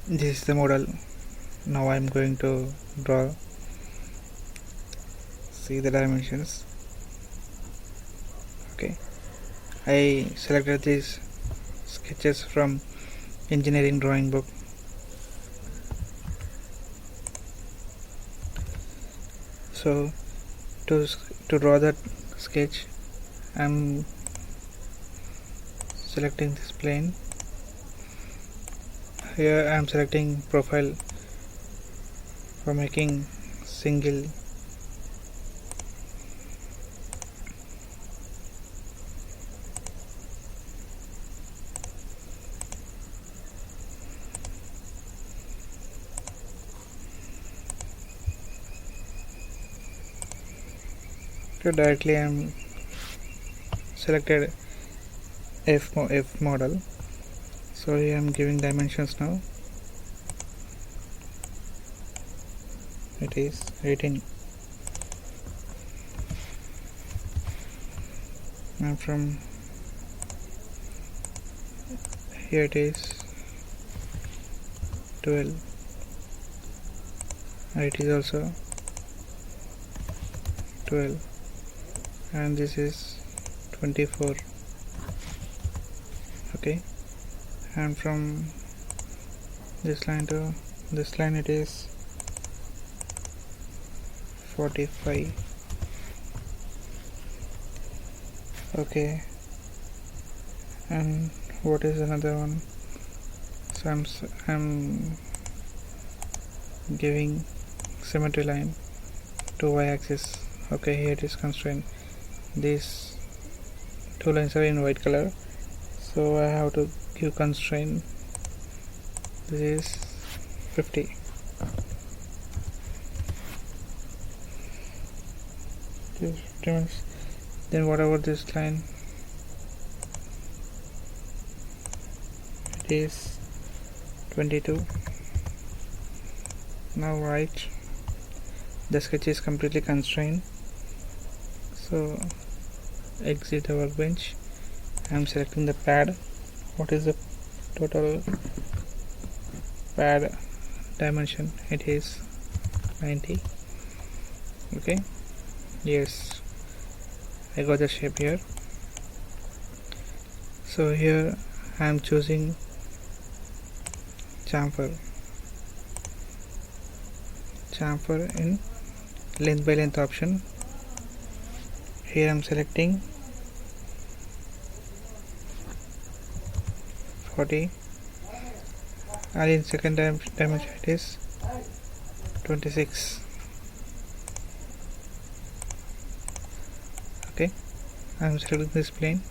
This is the model. Now I'm going to draw. See the dimensions. Okay, I selected these sketches from engineering drawing book. So to draw that sketch, I'm selecting this plane. Here I'm selecting profile for making single so directly I'm selected F model. So here I'm giving dimensions now. It is 18, and from here it is 12, and it is also 12, and this is 24. Okay, and from this line to this line it is 45. Okay, and what is another one? So I'm giving symmetry line to y-axis. Okay, here it is constrained. These two lines are in white color, so I have to give constraint. This is 50. Then what about this line? It is 22. Now right, the sketch is completely constrained, so exit the workbench. I am selecting the pad. What is the total pad dimension? It is 90. Okay, yes, I got the shape here. So here I am choosing chamfer in length by length option. Here I am selecting 40, and in second dimension it is 26. Okay, I am selecting this plane.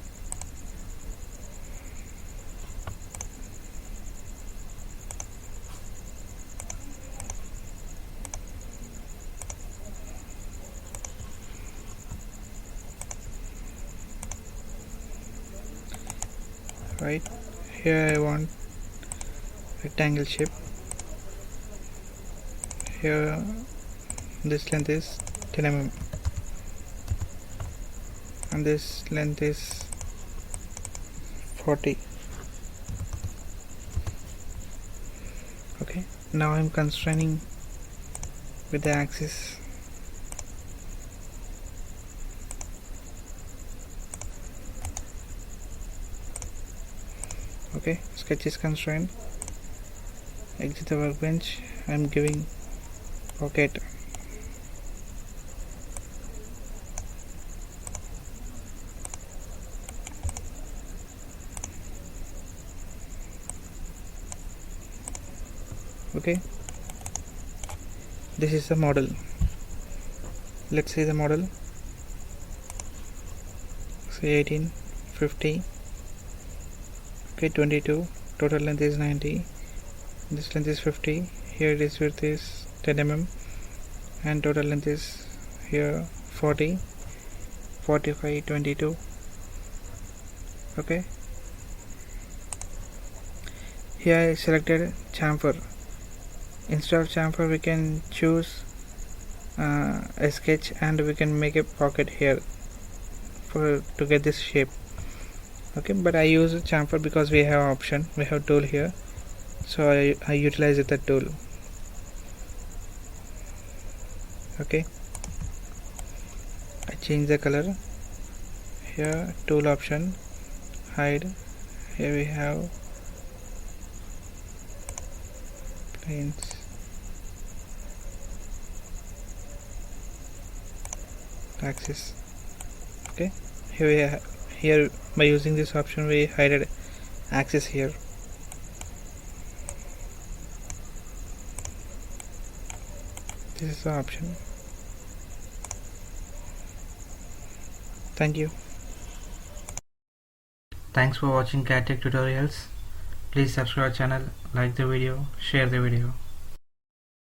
Right, here I want rectangle shape. Here this length is 10 mm and this length is 40. Okay, now I'm constraining with the axis. Okay, sketch is constrained. Exit the workbench. I am giving pocket. Okay, this is the model. Let's see the model. Say 18, 50. Okay, 22. Total length is 90. This length is 50. Here this width is 10 mm, and total length is here 40, 45, 22. Okay. Here I selected chamfer. Instead of chamfer, we can choose a sketch, and we can make a pocket here to get this shape. Okay, but I use chamfer because we have option, we have tool here. so I utilize that tool. Okay, I change the color. Here tool option, hide. Here we have planes. Axis. Okay, here by using this option we hide axis here. This is the option. Thank you. Thanks for watching CATTECH tutorials. Please subscribe our channel, like the video, share the video.